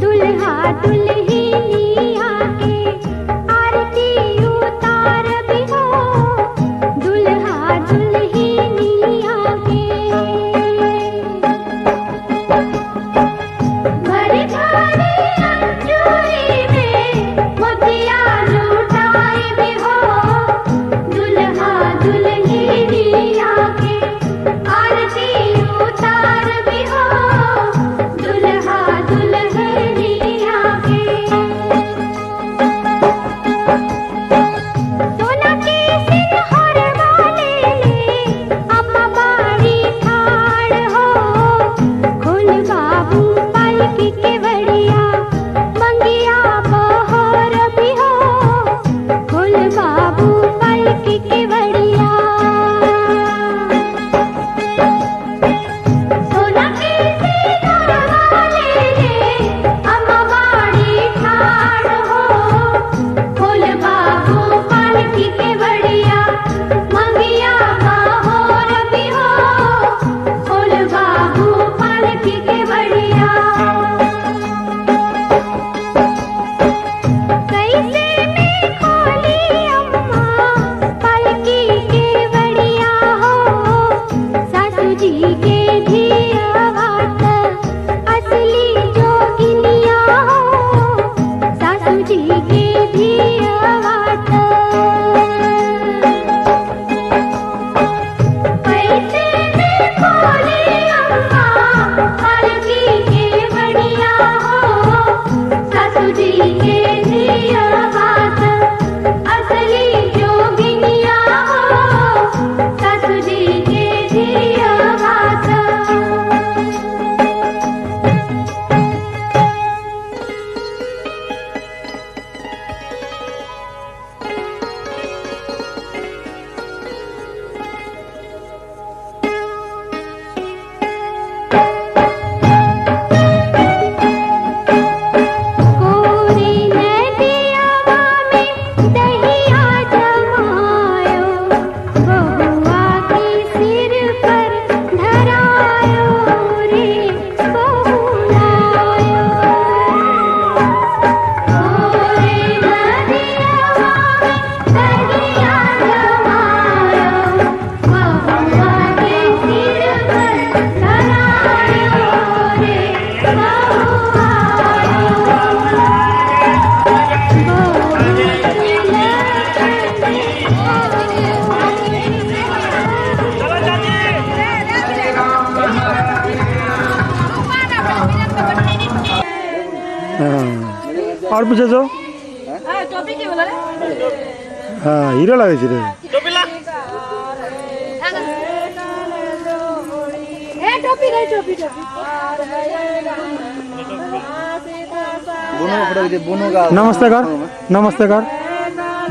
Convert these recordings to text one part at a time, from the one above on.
दुल्हा दुल्हनिया के और पीछे जो हाँ हीरो लगे रे नमस्ते कर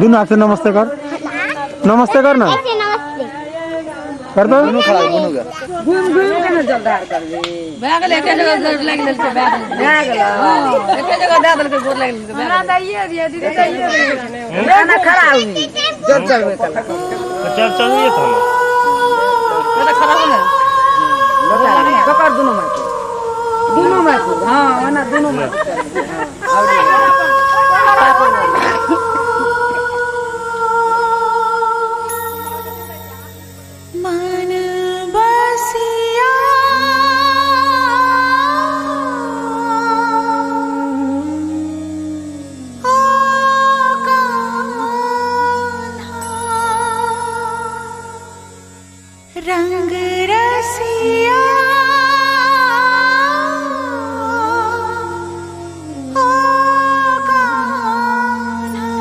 दोनों हाथ से नमस्ते कर ना कर दो घूम घूम के न जलदार कर दे बैग लेके जगह लाग लेल के बैग हां एके जगह दे देल के गोर लाग लेल के बैग ना दैए दिए दीदी दैए ना खड़ा हुई जब चलवे कल चल चलिए तो ना खड़ा हो ना पकड़ दोनों में हां ना दोनों में रंग रसिया ओ कान्हा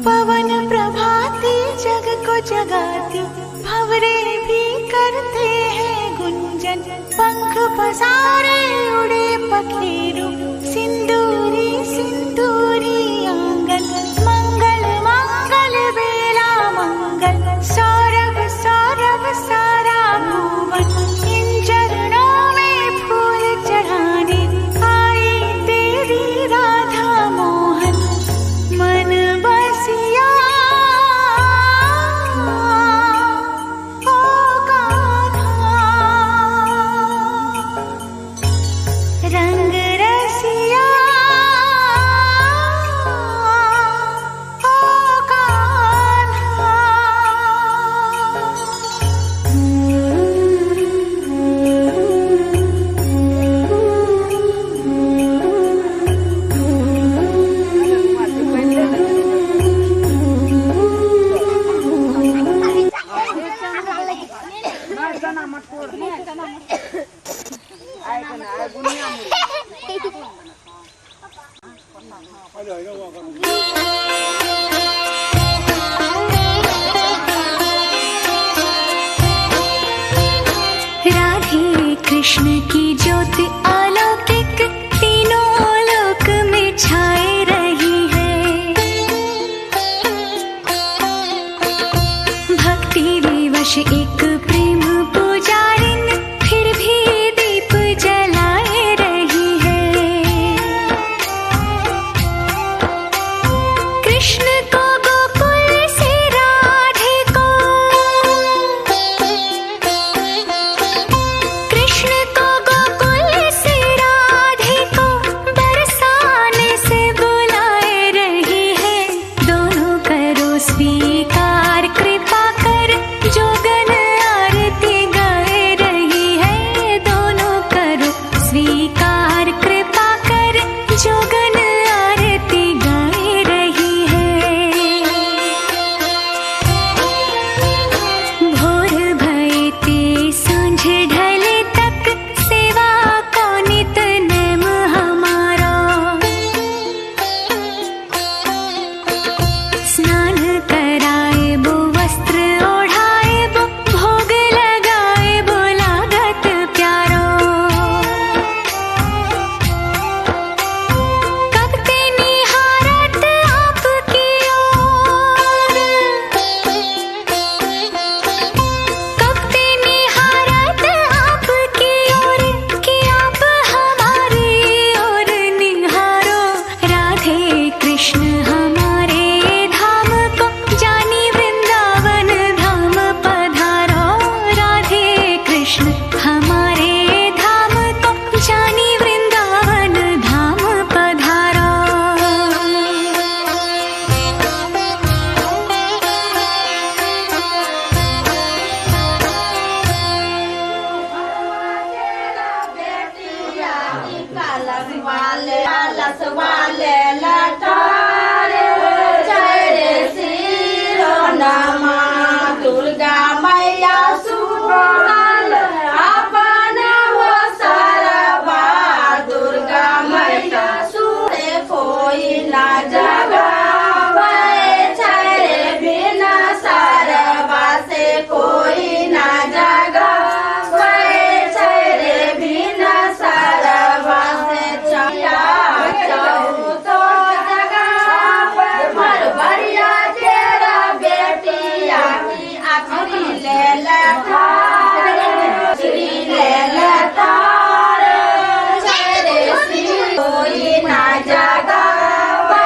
पवन प्रभाती जग को जगाती भंवरे भी करते हैं गुंजन पंख पसारे उड़े पखेरु सिंदूरी सिंदूरी आंगन मंगल मंगल बेला मंगल सौरभ सौरभ सारा भुवन इन चरणों में फूल चढ़ाने आई तेरी राधा मोहन मन बसिया ओ कान्हा रंग रसिया ओ कान्हा राधे कृष्ण की ज्योति अलौकिक तीनों लोक में छाए रही है भक्ति विवश एक प्रेम पुजारिन फिर भी दीप जलाए रही है कृष्ण को गोकुल से राधे को कृष्ण को ना जगावे छैरे बिना सरवा से कोई ना जगावे छैरे बिना सरवा से चया चाहूं तो जगावे भर भरिया तेरा बेटिया की आखिरी ले ले थारे आखिरी ले ले थारे छैरे कोई ना जगावे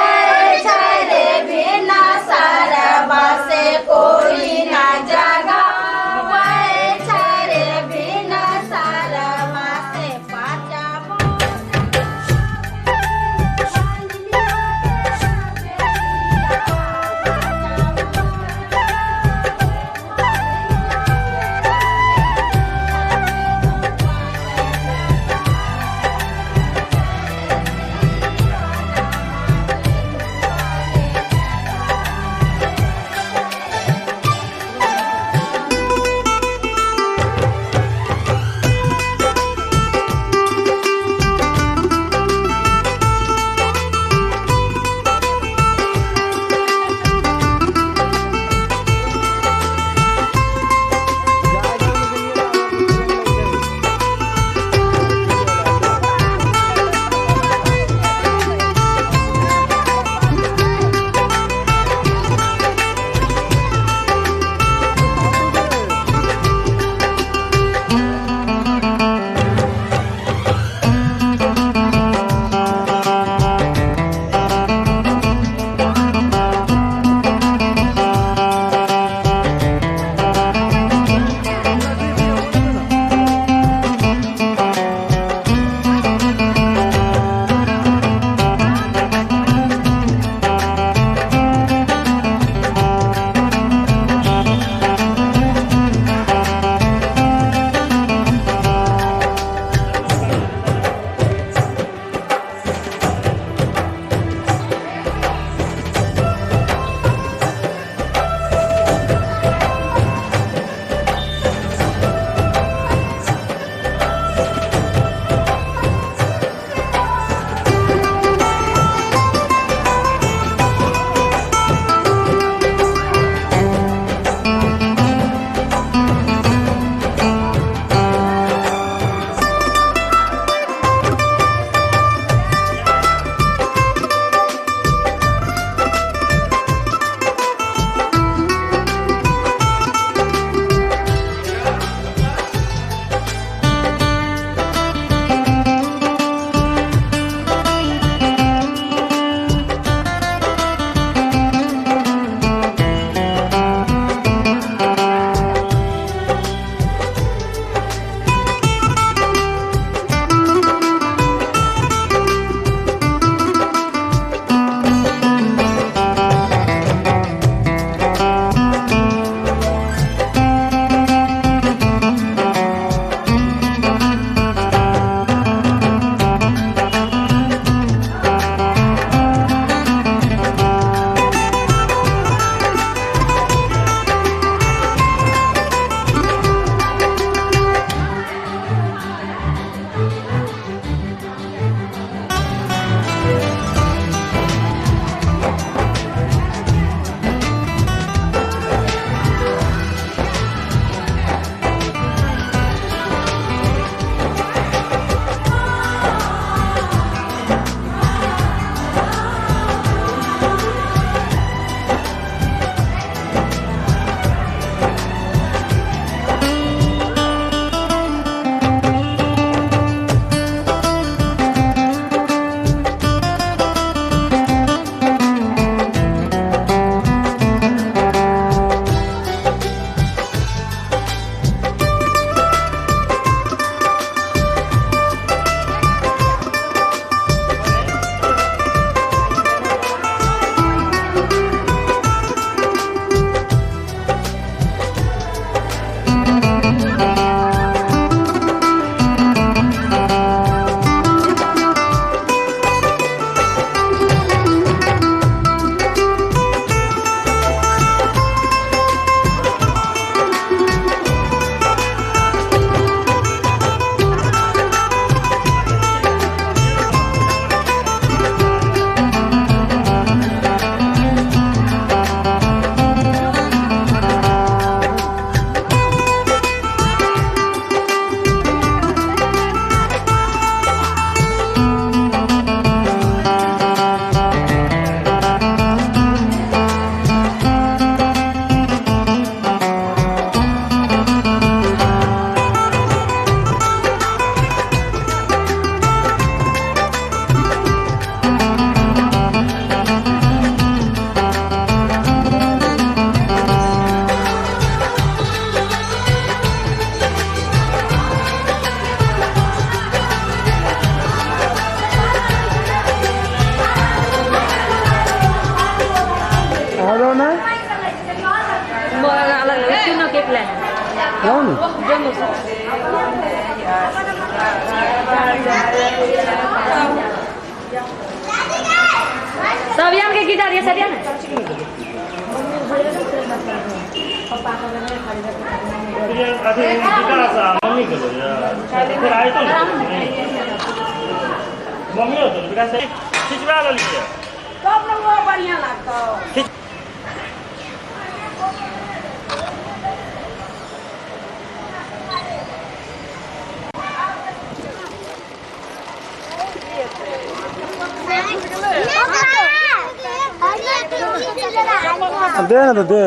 जाओ ना। सब यार के गिटार ये सरिया ना अभी गिटार सा मम्मी को लो यार फिर आए तो मम्मी हो तो बिना से खिंचवा लो लीजिए सब लोग वो बढ़िया लगता दे ना तो दे।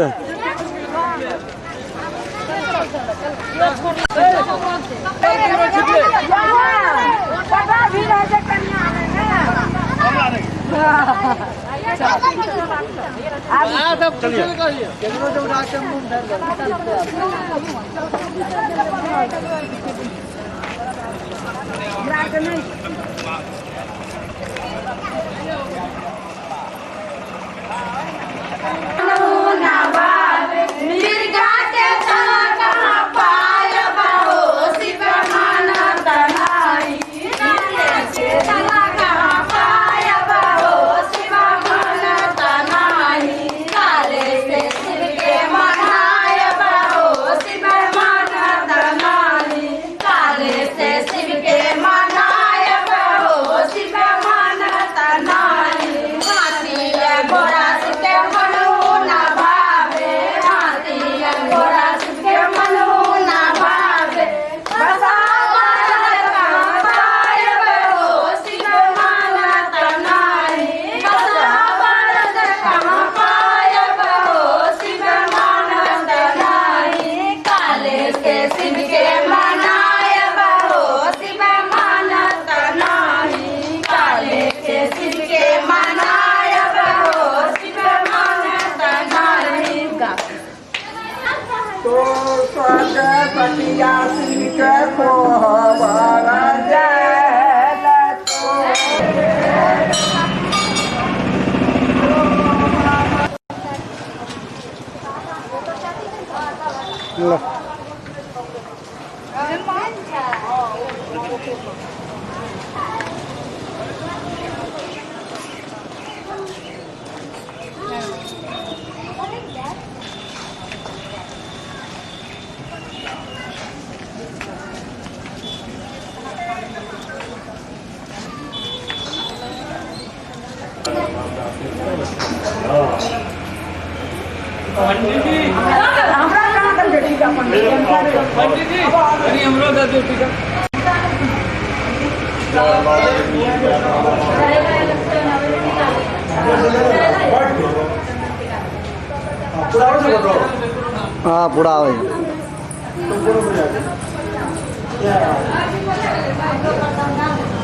हाँ पूरा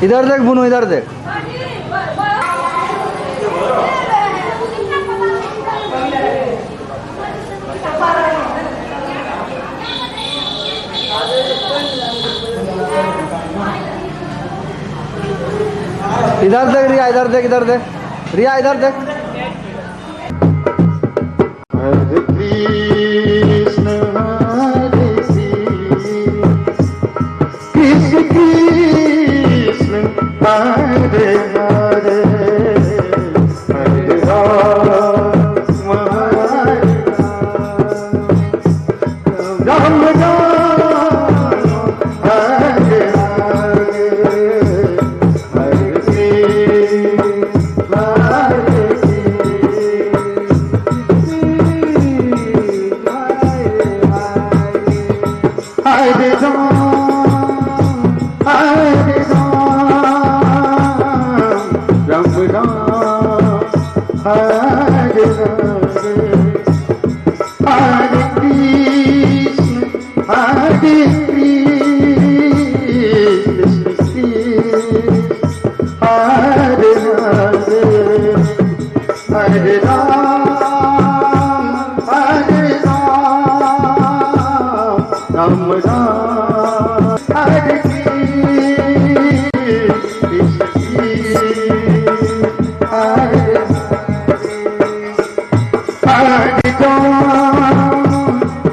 इधर देख बुनू इधर देख इधर देख रिया इधर देख रिया इधर देख हरे कृष्ण कृष्ण कृष्ण हरे हरे हरे राम राम हरे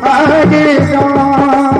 Hare Ram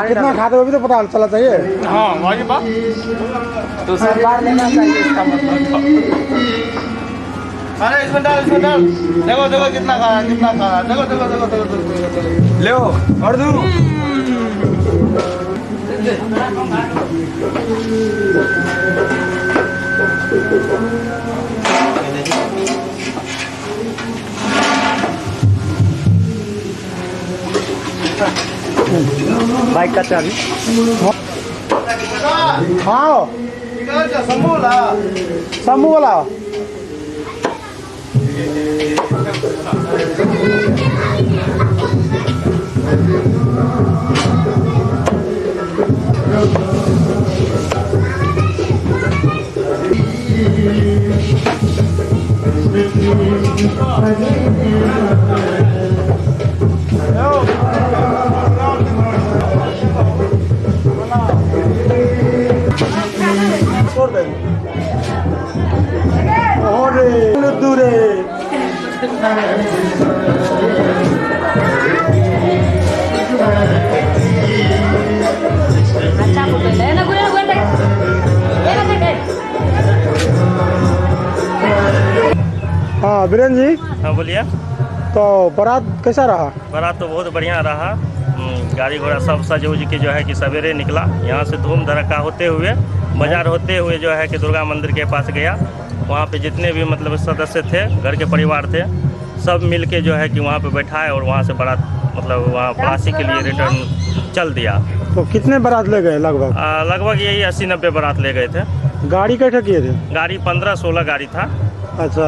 कितना खाते हो अभी तो पता चला चाहिए। हाँ वही बात तो सरकार लेना चाहिए इसका मतलब। अरे इसमें डाल देखो देखो कितना खा रहा है, कितना खा रहा है, देखो देखो देखो देखो देखो ले और दू बाइक का चाबी। हाँ समूह वाला हाँ बीरेन जी। हाँ बोलिए। तो बारात कैसा रहा? बारात तो बहुत बढ़िया रहा। गाड़ी घोड़ा सब सज उज के जो है कि सवेरे निकला, यहाँ से धूम धड़का होते हुए बाजार होते हुए जो है कि दुर्गा मंदिर के पास गया। वहाँ पे जितने भी मतलब सदस्य थे, घर के परिवार थे, सब मिल के जो है कि वहाँ पे बैठाए और वहाँ से बारात मतलब वहाँ पड़ासी के लिए रिटर्न चल दिया। तो कितने बारात ले गए लगभग? लगभग यही 80-90 बारात ले गए थे। गाड़ी कैसे किए थे? गाड़ी 15-16 गाड़ी था। अच्छा।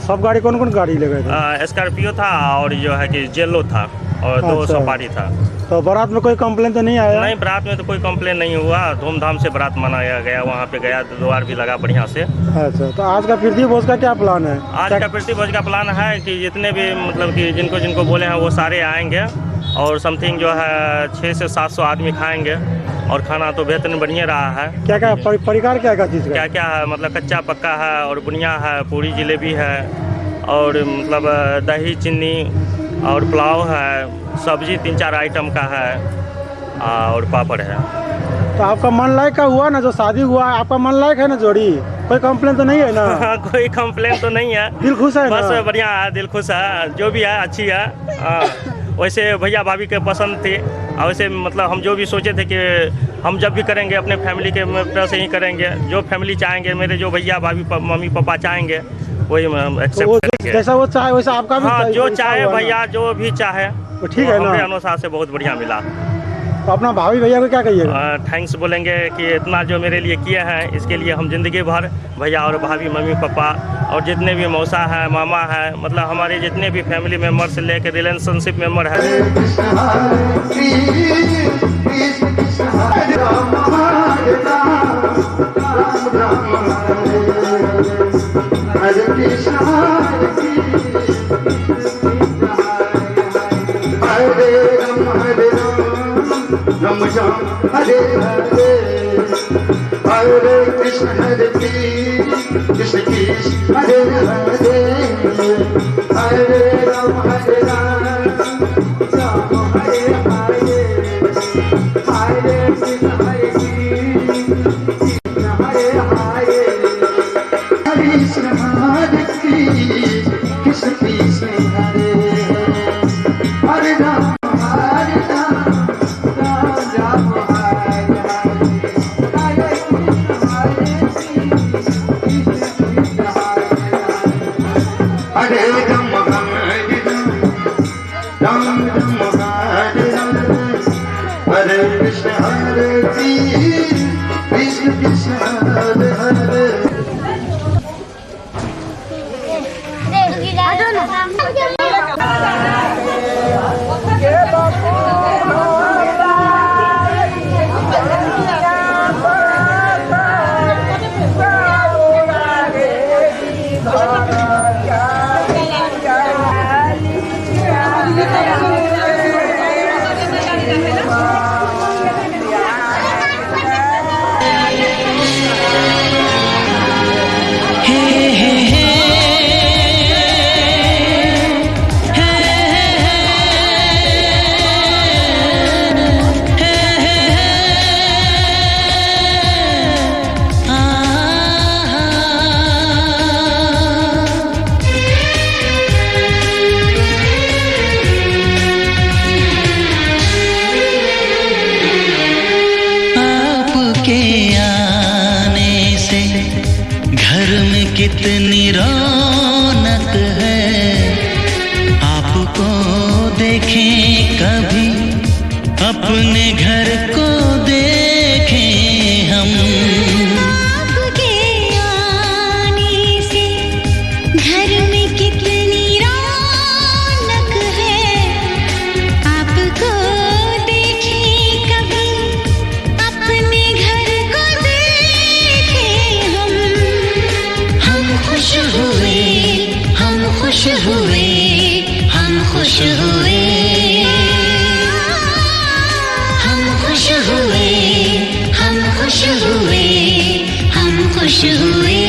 सब गाड़ी कौन कौन गाड़ी ले गए थे? स्कॉर्पियो था और जो है कि जेलो था और 2 सफारी था। तो बारात में कोई कंप्लेन तो नहीं आया? नहीं, बारात में तो कोई कंप्लेन नहीं हुआ। धूमधाम से बारात मनाया गया। वहाँ पे गया, द्वार भी लगा बढ़िया से। अच्छा, तो आज का प्रीति भोज का क्या प्लान है? आज का प्रीति भोज का प्लान है कि जितने भी मतलब कि जिनको जिनको बोले हैं वो सारे आएंगे और समथिंग जो है 600 से 700 आदमी खाएंगे और खाना तो बेहतरीन बढ़िया रहा है। क्या क्या परिकार क्या क्या चीज़ क्या क्या है मतलब कच्चा पक्का है और बुनिया है, पूरी जलेबी है और मतलब दही चीनी और पुलाव है, सब्जी 3-4 आइटम का है और पापड़ है। तो आपका मन लायक का हुआ ना, जो शादी हुआ आपका मन लायक है ना जोड़ी? कोई कंप्लेन तो नहीं है ना? कोई कंप्लेन तो नहीं है। दिल खुश है? बस बढ़िया है, दिल खुश है, जो भी है अच्छी है। वैसे भैया भाभी के पसंद थी और वैसे मतलब हम जो भी सोचे थे कि हम जब भी करेंगे अपने फैमिली के तरफ से ही करेंगे। जो फैमिली चाहेंगे, मेरे जो भैया भाभी मम्मी पापा चाहेंगे वही हम एक्सेप्ट करेंगे। जैसा वो चाहे वैसा आपका भी? हाँ, जो चाहे भैया जो भी चाहे तो ठीक है ना? हमारे अनुसार से बहुत बढ़िया मिला। तो अपना भाभी भैया को क्या कहिएगा? थैंक्स बोलेंगे कि इतना जो मेरे लिए किए हैं इसके लिए हम जिंदगी भर भैया और भाभी मम्मी पापा और जितने भी मौसा है मामा है मतलब हमारे जितने भी फैमिली मेम्बर से लेकर रिलेशनशिप मेम्बर है राम राम हरे हरे हरे कृष्ण कृष्ण कृष्ण हरे हरे हरे राम राम हरे हरे हरे कृष्ण हरे हरे हरे कृष्ण कृष्ण कृष्ण हरे हरे राम राम राम हरे हरे हरे राम राम राम हरे हरे कृष्ण हरे कृष्ण कृष्ण हरे हरे कितनी रौनक है, आपको देखें कभी अपने घर को देखें हम। आपके आने से घर में कितनी रौनक है, आपको देखें कभी अपने घर को देखें हम। हम खुश हुए, हम खुश हुए, हम खुश हुए, हम खुश हुए, हम खुश हुए, हम खुश हुए।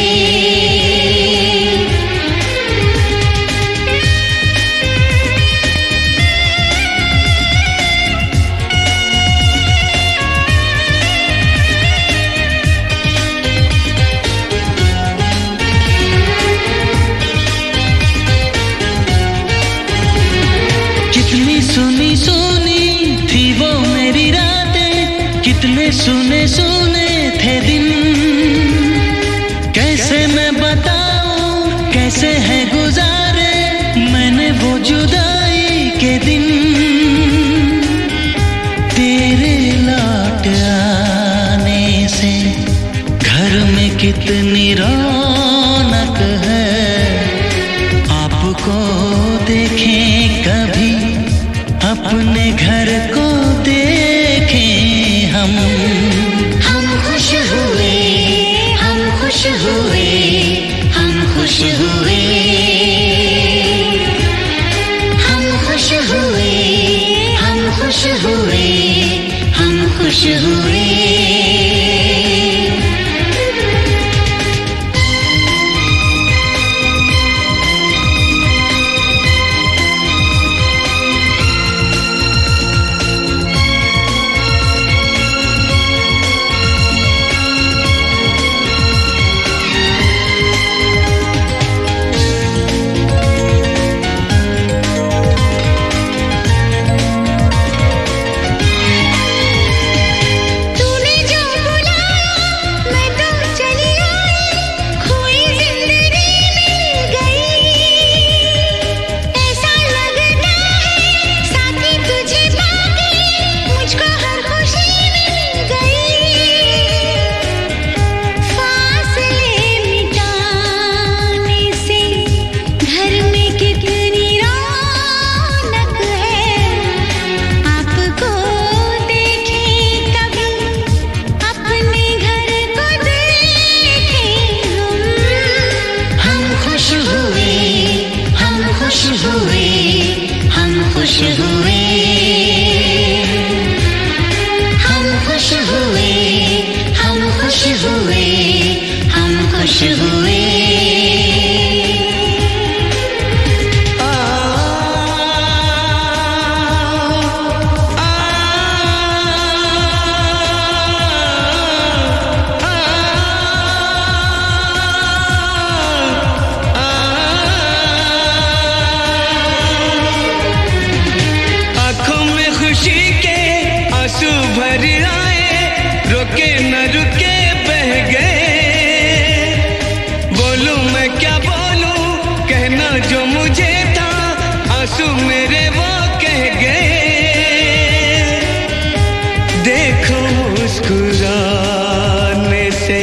कितनी सुनी सुनी थी वो मेरी रातें, कितने सुने सुने थे दिन। कैसे मैं बताऊं कैसे है गुजारे मैंने वो जुदाई के दिन। तेरे लौट आने से घर में कितनी रौनक है, आपको देखें कभी अपने घर को देखें हम। हम खुश हुए, हम खुश हुए, हम खुश हुए, हम खुश हुए, हम खुश हुए, हम खुश हुए। तूने जो खुश हुए, हम खुश हुए, हम खुश हुए। आंखों में खुशी के आंसू भर आए, रुके न रुके बह गए। बोलूं मैं क्या बोलूं, कहना जो मुझे था, आंसू मेरे वो कह गए। देखो मुस्कुराने से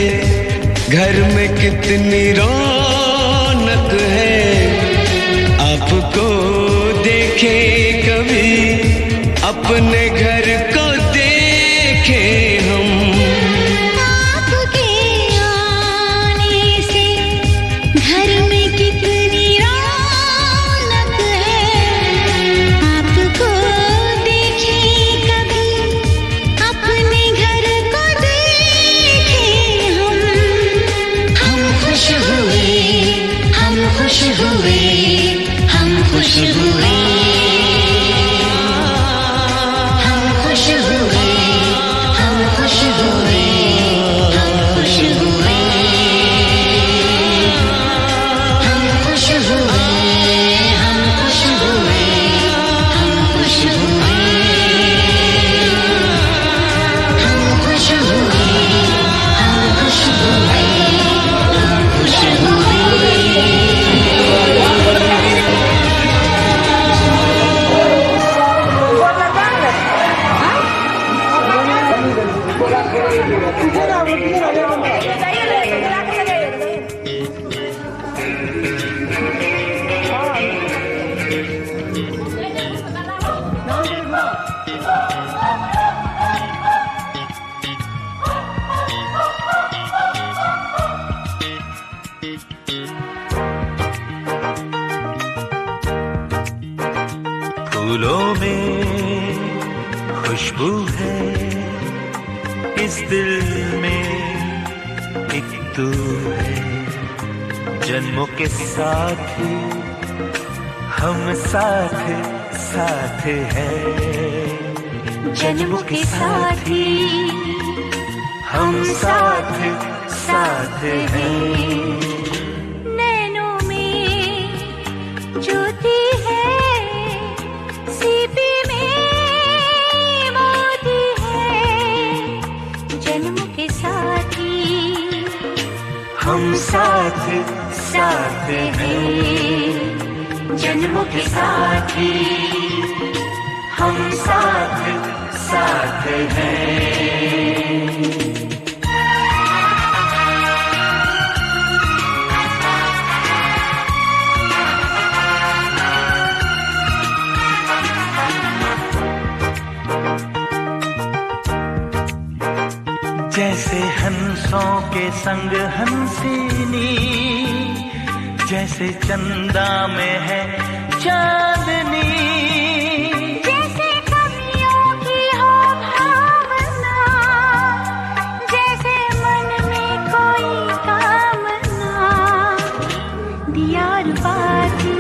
घर में कितनी रौनक है। आपको देखे कभी, अपने घर को देखे हम। आपके आने से घर में कितनी रौनक है। आपको देखे कभी, अपने घर को देखे हम। हम खुश हुए, हम खुश हुए, हम खुश हुए। हम खुश हुए, हम खुश हुए, हम खुश हुए। हम खुश हुए, हम खुश हुए, हम खुश हुए। हम खुश हुए, हम खुश हुए, हम खुश हुए। फूलों में खुशबू है, इस दिल में एक तू है। जन्मों के साथी हम साथ साथ हैं। जन्मों के साथी हम साथ साथ हैं। नैनों में ज्योति है, सीपी में मोती है। जन्मों के साथी हम साथ साथ हैं। जन्मों के साथी हम साथ साथ हैं। जैसे हंसों के संग हंसिनी, जैसे चंदा में है चांदनी। जैसे कवियों की हो भावना, जैसे मन में कोई कामना। दियार बाती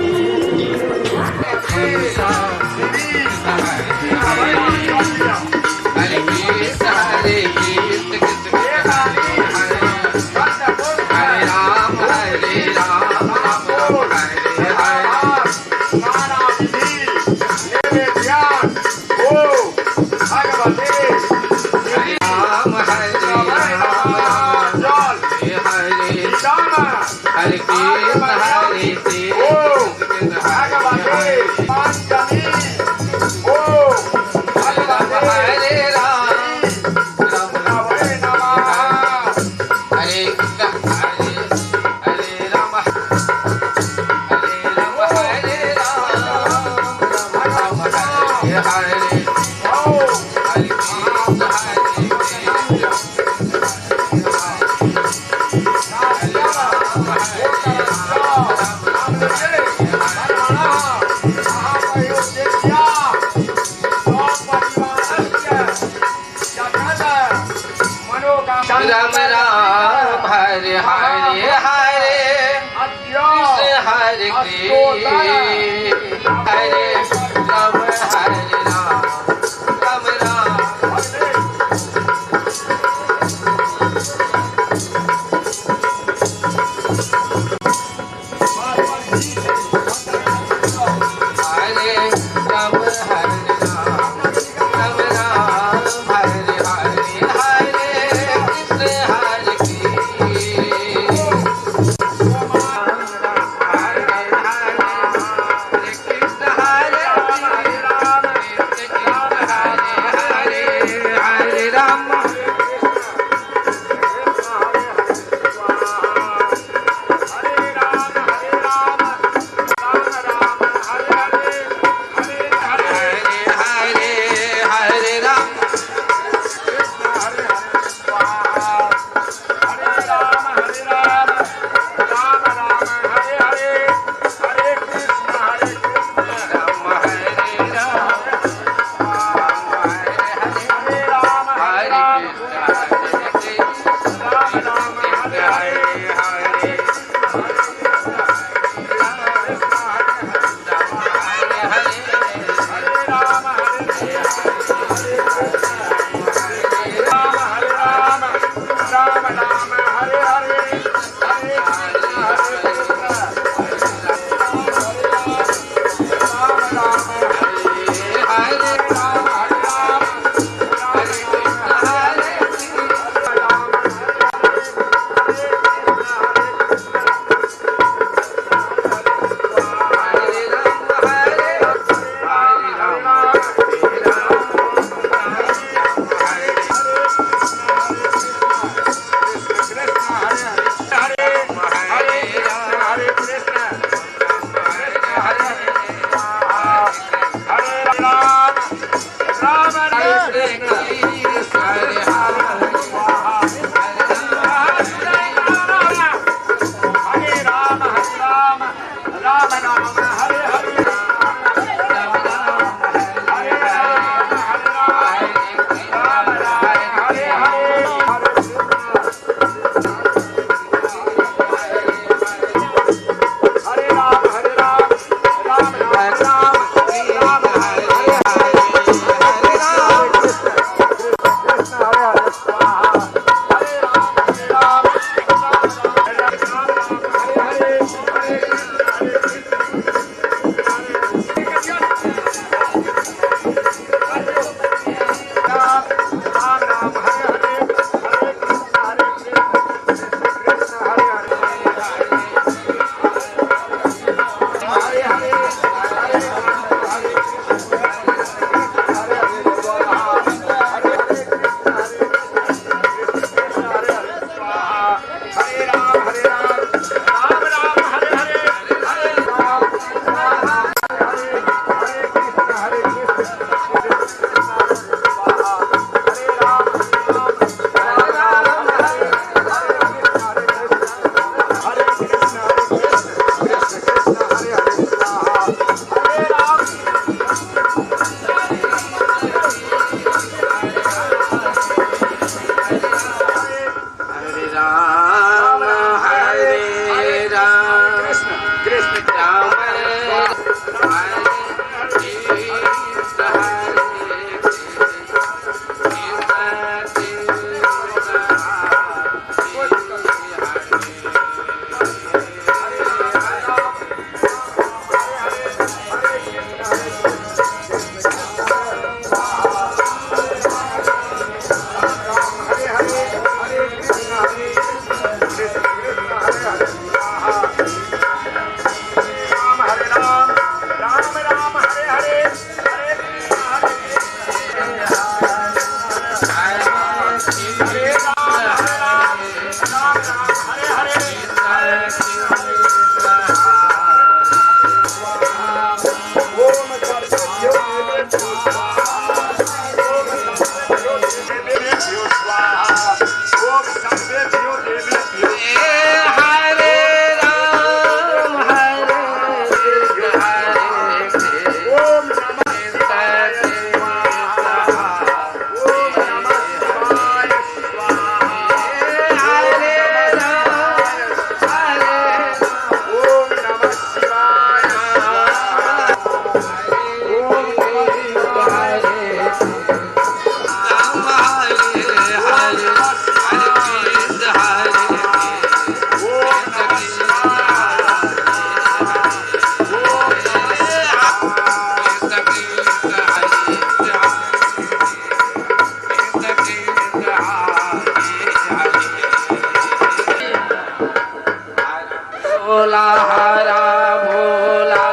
राम राम हरे हरे हरे कृष्ण हरे कृष्ण हरे राम हरे राम राम राम हरे राम हरे राम राम राम हरे हरे हरे कृष्ण हरे कृष्ण हरे हरे राम हरे राम भोला हरा भोला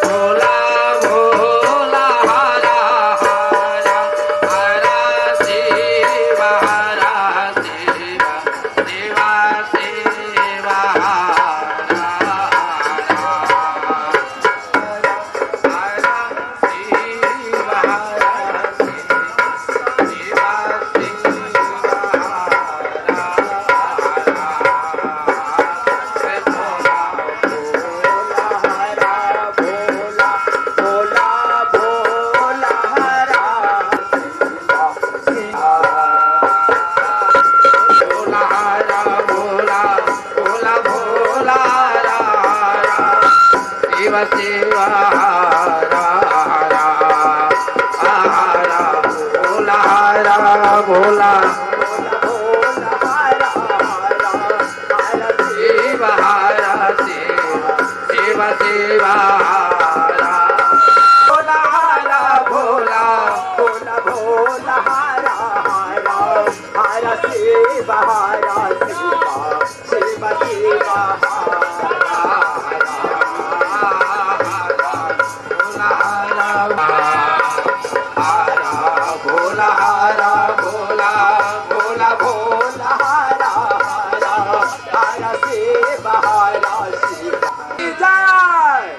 भोला भोला हरा हरा हरा शिवा हरा शिवा शिवा शिवा हरा हरा शिवा हरा शिवा शिवा शिवा हरा हरा हरा भोला हरा भोला शिवा हरा शिवा शिवा हरा भोला हरा भोला भोला भोला हरा हरा हरा शिवा हरा शिवा शिवा शिवा भोला हरा भोला भोला भोला हरा हरा हरा शिवा हरा शिवा जय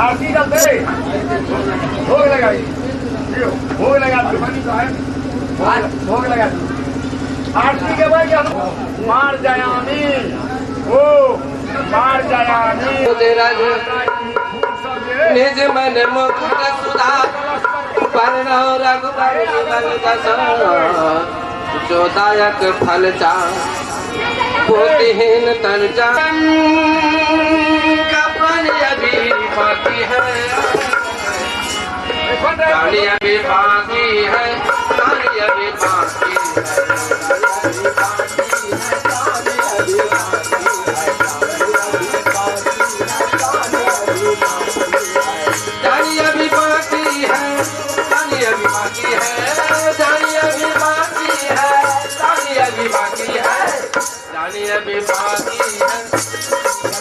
आरती चलते भोग लगाई भोग लगा भोग लगा आरती के बाद मार जायामी ओ मार जायामी निज मन मुकुट सुधा पर्ण रघुबर जो दायक फल चा बुद्धिहीन तन जा कपन अभी बाकी है गाड़ी अभी बाकी है गाड़ी अभी बाकी है जानी अभी बाकी है जानी अभी बाकी है जानी अभी बाकी है जानी अभी बाकी है जानी अभी बाकी है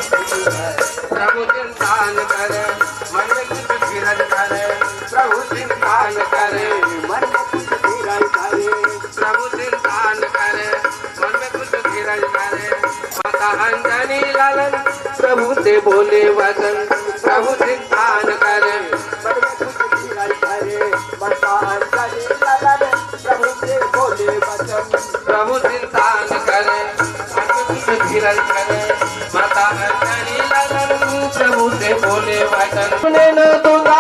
प्रभु चिंतन करे मन में कुछ धीरज करे प्रभु चिंतन करे मन में कुछ धीरज करे प्रभु चिंतन करे मन में कुछ धीरज करे माता अंजनी लालन प्रभु से बोले वचन प्रभु चिंतन करे मन में कुछ धीरज करे माता अंजनी लालन प्रभु से बोले वचन प्रभु चिंतन करे मन में कुछ धीरज करे माता अंजनी लालन प्रभु से बोले वचन डूबने न दूंगा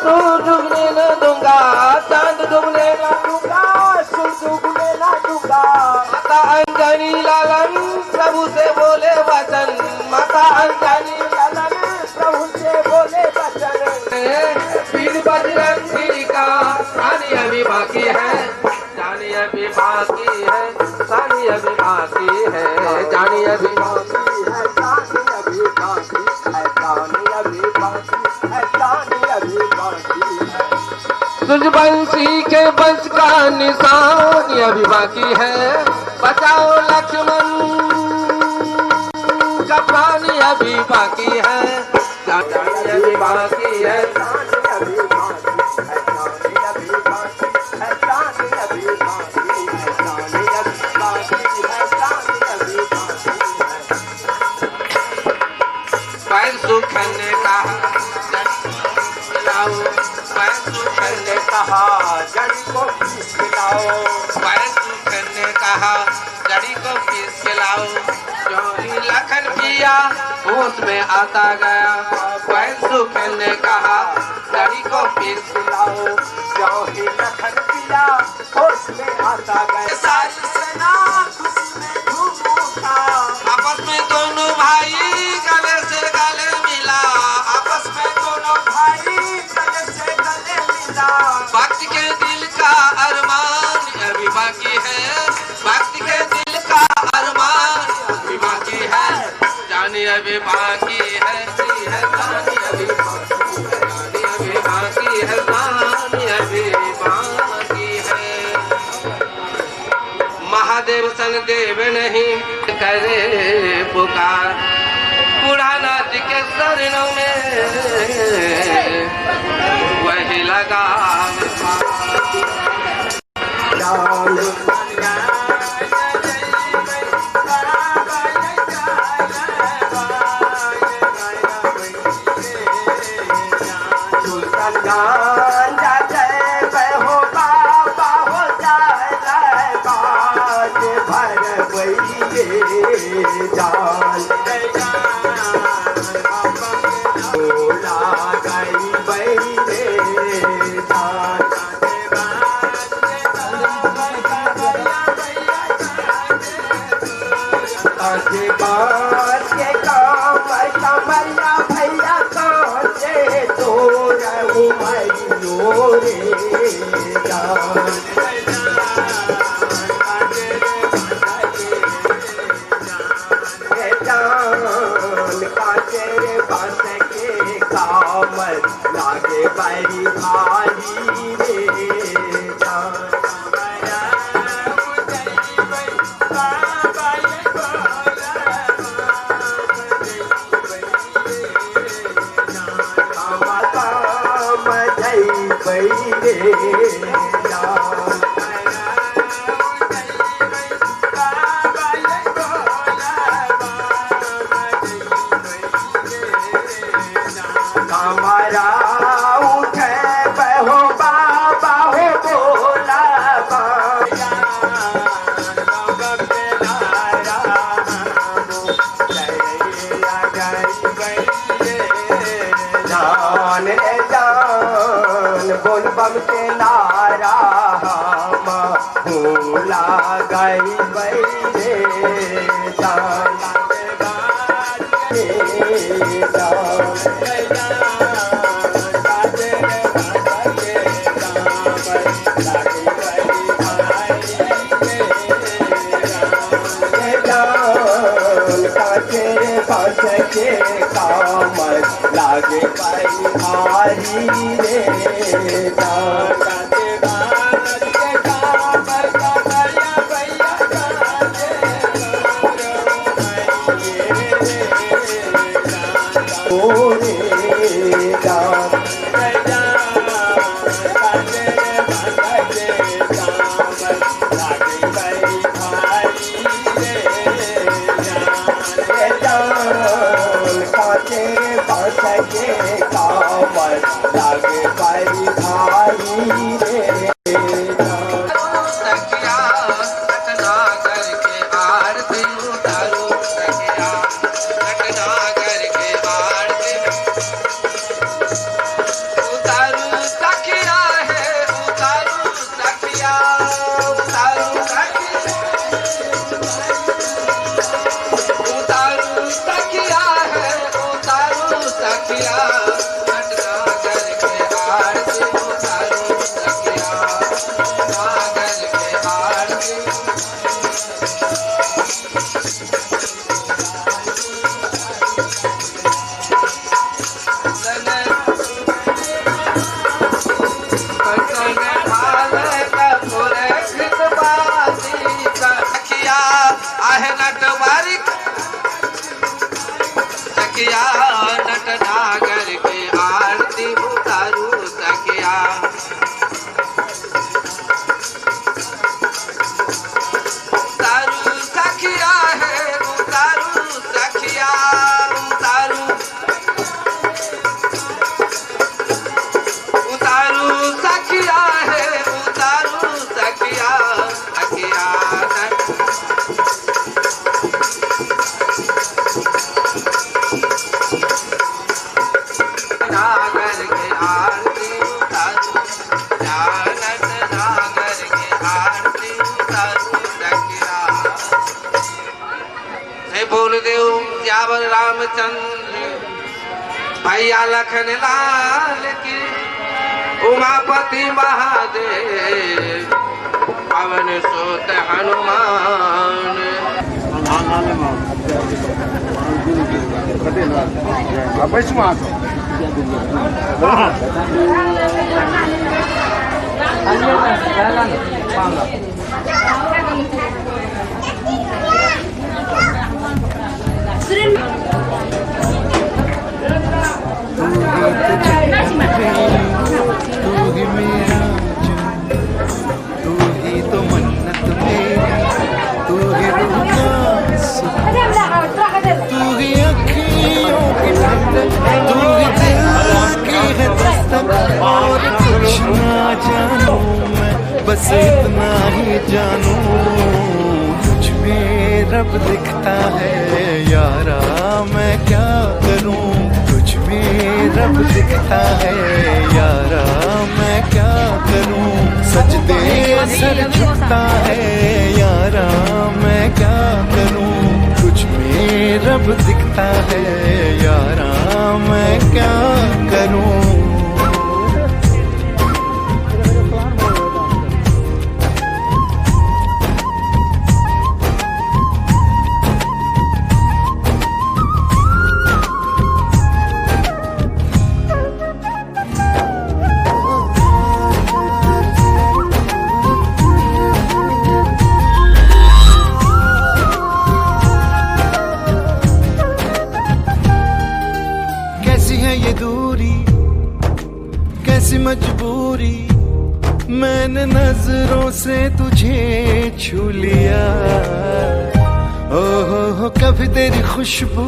सूरज डूबने न दूंगा चांद डूबने न दूंगा सूरज डूबने न दूंगा माता अंजनी लालन प्रभु से बोले वचन माता अंजनी लालन प्रभु से बोले वचन पीर बजरंगी का जानी अभी बाकी है जानी अभी बाकी है जानी अभी बाकी है जानी अभी बाकी पंच का निशान अभी बाकी है, बचाओ लक्ष्मण का प्राण अभी बाकी है, जान अभी बाकी है, पैर सुखन ने कहा पैर सुखन ने कहा जड़ी को पीस खिलाओ, पैर सुखन ने कहा जड़ी को पीस खिलाओ, जोरी लखन पिया होश में आता गया, पैर सुखन ने कहा जड़ी को पीस खिलाओ, जोरी लखन पिया होश में आता गया, सारी सेना खुशी में झूम उठा, आपस में दोनों भाई गले से गले मिला, आपस में दोनों भाई गले से गले मिला, भक्त के दिल का अरमान अभी बाकी है, भक्त के दिल का अरमान अभी बाकी है, जाने अभी बाकी है, जाने अभी बाकी है, जाने अभी बाकी है। महादेव सन देव नहीं करे पुकार, बुढ़ानाथ के शरणों में वही लगा लागे बैरी भारी रे बोल बम के नारा भूला गई बैरे के काम लागे पाई भारी रे सियावर रामचंद्र भैया लखन लाल की उमापति महादेव पवन सुत हनुमान। तू ही मेरा तू ही तो मन्नत मेरी, तू ही रूह का सुख, तू ही अखियों की ठंडक, तू ही दिल की है दस्तक। और कुछ ना जानूं मैं, बस इतना ही जानूं तुझ में रब दिखता है यारा, मैं क्या करूं तुझ में रब दिखता है यारा, मैं क्या करूं सजदे सर झुकता है यारा, मैं क्या करूं तुझ में रब दिखता है यारा, मैं क्या करूं। ये दूरी कैसी मजबूरी, मैंने नजरों से तुझे छू लिया। ओहो कभी तेरी खुशबू,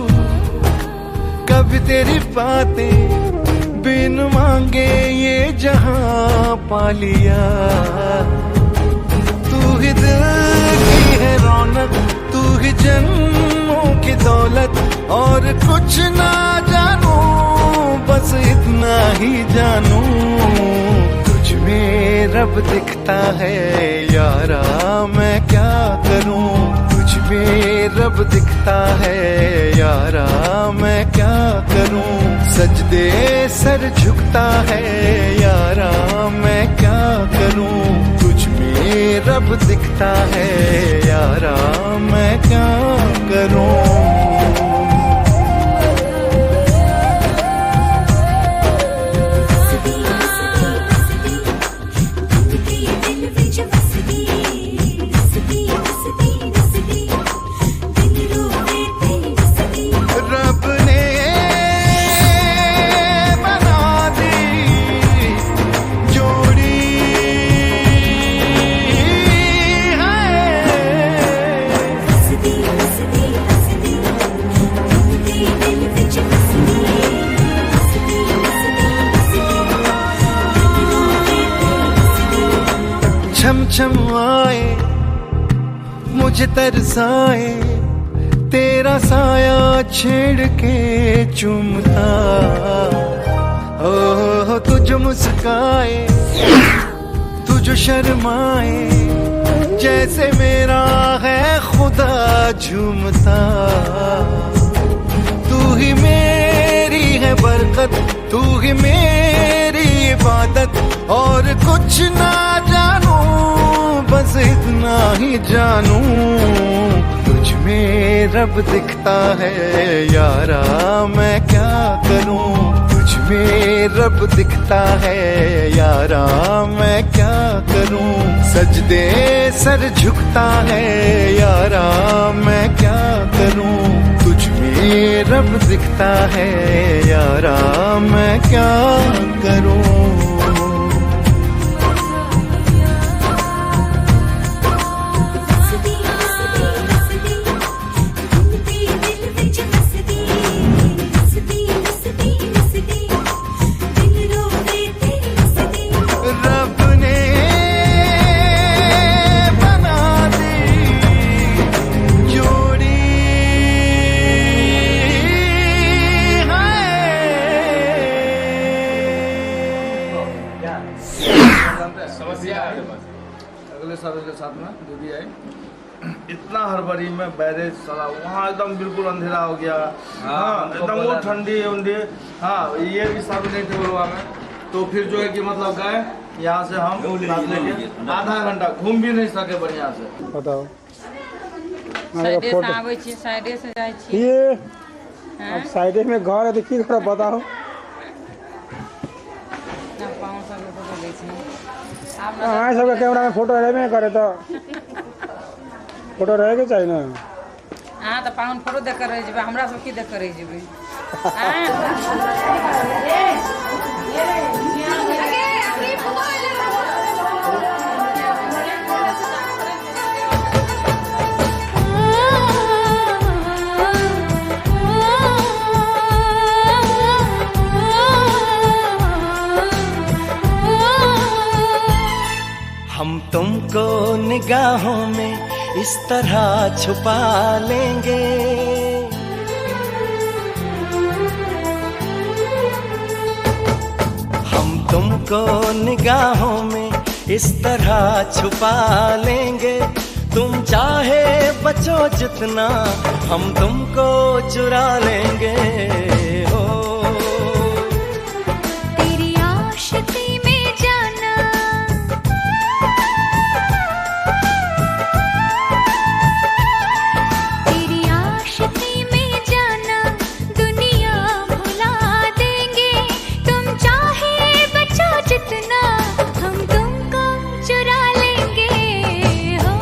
कभी तेरी बातें, बिन मांगे ये जहां पा लिया। तू ही दिल की है रौनक, तू ही जन्मों की दौलत, और कुछ ना जानू बस इतना ही जानू तुझ में रब दिखता है यारा, मैं क्या करूं तुझ में रब दिखता है यारा, मैं क्या करूं सजदे सर झुकता है यारा, मैं क्या करूं तुझ में रब दिखता है यारा, मैं क्या करूं। छम छम आए मुझे तरसाए, तेरा साया छेड़ के चूमता। ओह तू जो मुस्काए, तू जो शर्माए, जैसे मेरा है खुदा झूमता। तू ही मेरी है बरकत, तू ही मेरी इबादत, और कुछ ना जानू बस इतना ही जानू तुझ में रब दिखता है यारा, मैं क्या करूं तुझ में रब दिखता है यारा, मैं क्या करूं सजदे सर झुकता है यारा, मैं क्या करूं तुझ में रब दिखता है यारा, मैं क्या करूं। अखिलेश साहब के साथ में जो भी आए, इतना हड़बड़ी में बैरेज साला वहाँ एकदम बिल्कुल अंधेरा हो गया। हाँ एकदम वो ठंडी उंडी। हाँ ये भी साथ नहीं थे वहाँ में। तो फिर जो है कि मतलब गए यहाँ से हम लेके आधा घंटा घूम भी नहीं सके बढ़िया से। बताओ साइडे से आबै छी, साइडे से जाइ छी। ये अब साइडे में घर है तो की कर बताओ। हाँ सबके कैमरा में फोटो रहबे करे तो फोटो रहे के चाहिए ना। हाँ तो पाउन फोटो देख कर रह जेबै, हमरा सब की देख कर रह जेबै। हम तुमको निगाहों में इस तरह छुपा लेंगे, हम तुमको निगाहों में इस तरह छुपा लेंगे। तुम चाहे बचो जितना हम तुमको चुरा लेंगे। हो तेरी आशिकी में जाना, तेरी आशिकी में जाना दुनिया भुला देंगे। तुम चाहे बचो जितना हम तुमको चुरा लेंगे। हो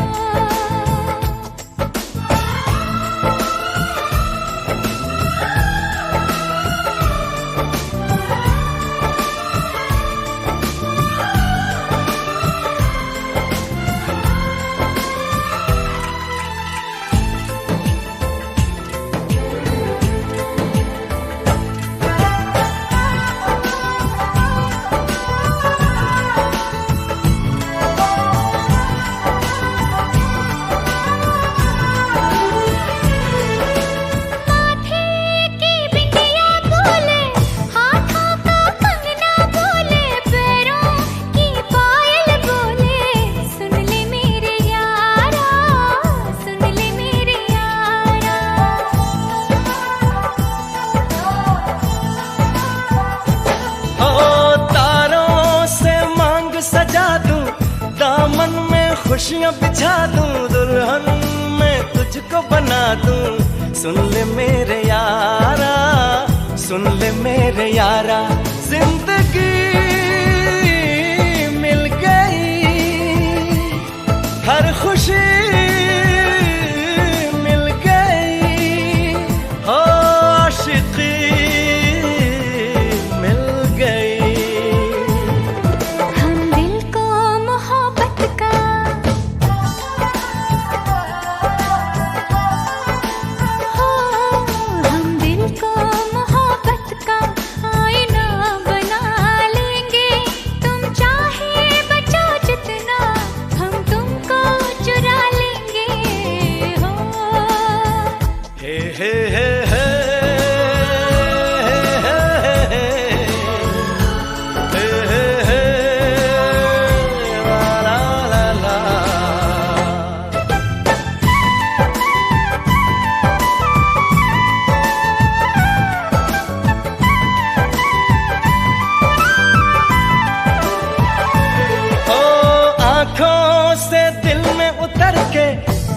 खुशियाँ बिछा दूं, दुल्हन मैं तुझको बना दूं। सुन ले मेरे यारा, सुन ले मेरे यारा, जिंदगी मिल गई, हर खुशी मिल गई, हो आशिकी मिल गई। हम दिल को मोहब्बत का, हो हम दिल को मोहब्बत का आईना बना लेंगे। तुम चाहे बचो जितना हम तुमको चुरा लेंगे। हो हे हे हे हे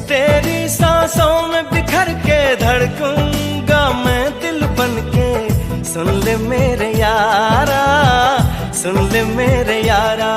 तेरी सांसों में बिखर के धड़कूंगा मैं दिल बनके। सुन ले मेरे यारा, सुन ले मेरे यारा।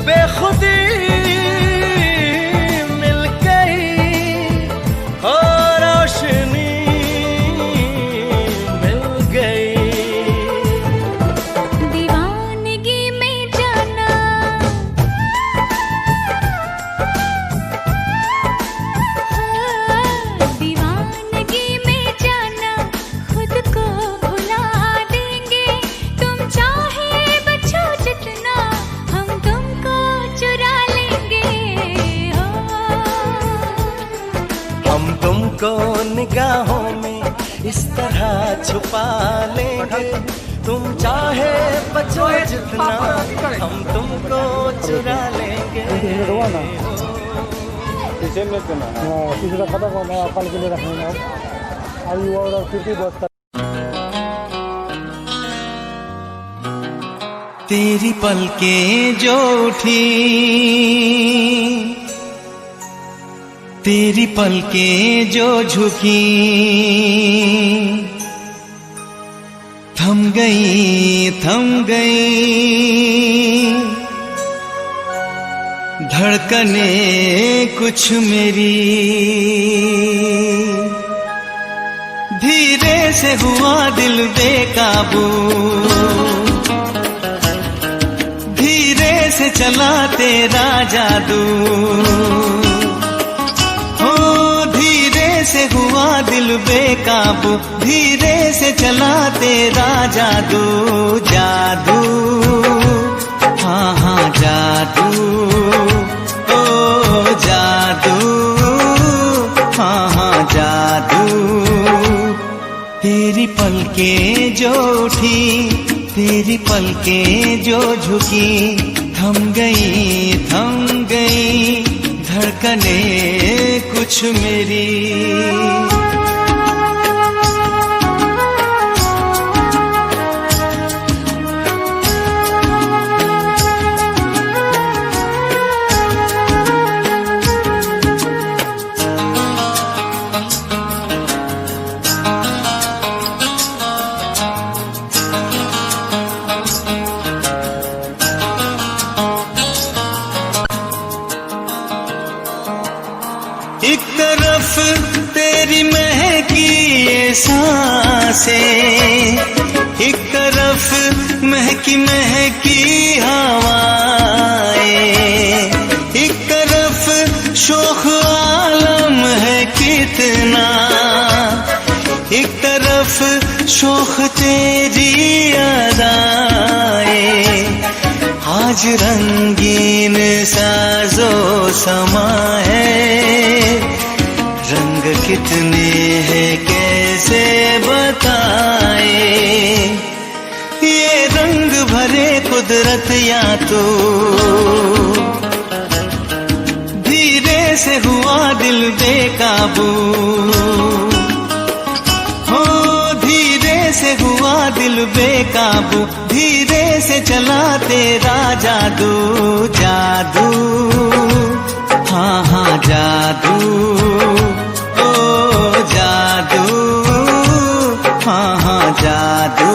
बेखुदी मिल गई, इस तरह छुपा लेंगे तुम चाहे बचो जितना हम तुमको चुरा लेंगे तेरी पलकें जो उठी, तेरी पलकें जो झुकी, थम गई धड़कने कुछ मेरी, धीरे से हुआ दिल बेकाबू, धीरे से चला तेरा जादू, हो धीरे से हुआ दिल बेकाबू, धीरे से चला तेरा जादू, जादू हाँ हाँ जादू, ओ जादू हाँ हाँ जादू। तेरी पलकें जो उठी, तेरी पलकें जो झुकी, थम गई धड़कने कुछ मेरी। एक तरफ तेरी महकी ये सांसें, एक तरफ महकी महकी हवाएं, एक तरफ शोख आलम है कितना, एक तरफ शोख तेरी अदाएं, आज रंगीन साजो समा है, रंग कितने हैं कैसे बताए, ये रंग भरे कुदरत या तो धीरे से हुआ दिल बेकाबू, हो धीरे से हुआ दिल बेकाबू, धीरे से चला तेरा जादू, जादू हाँ हाँ जादू, ओ जादू हाँ हाँ जादू।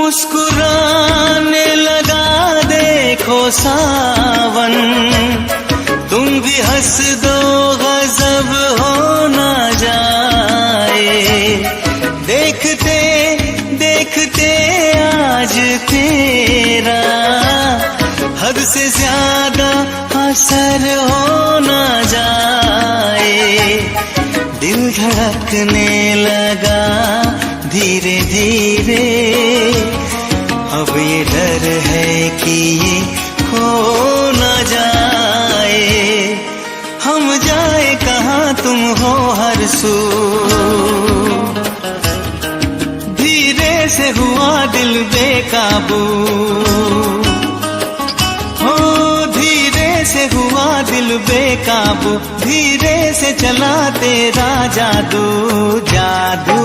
मुस्कुराने लगा देखो सावन, तुम भी हंस दो गजब हो ना जाए, देखते देखते आज तेरा हद से ज्यादा असर हो ना जाए, दिल धड़कने लगा धीरे धीरे, अब ये डर है कि ये खो न जाए, हम जाए कहाँ तुम हो हर सू, धीरे से हुआ दिल बेकाबू, हो धीरे से हुआ दिल बेकाबू, धीरे से चला तेरा जादू, जादू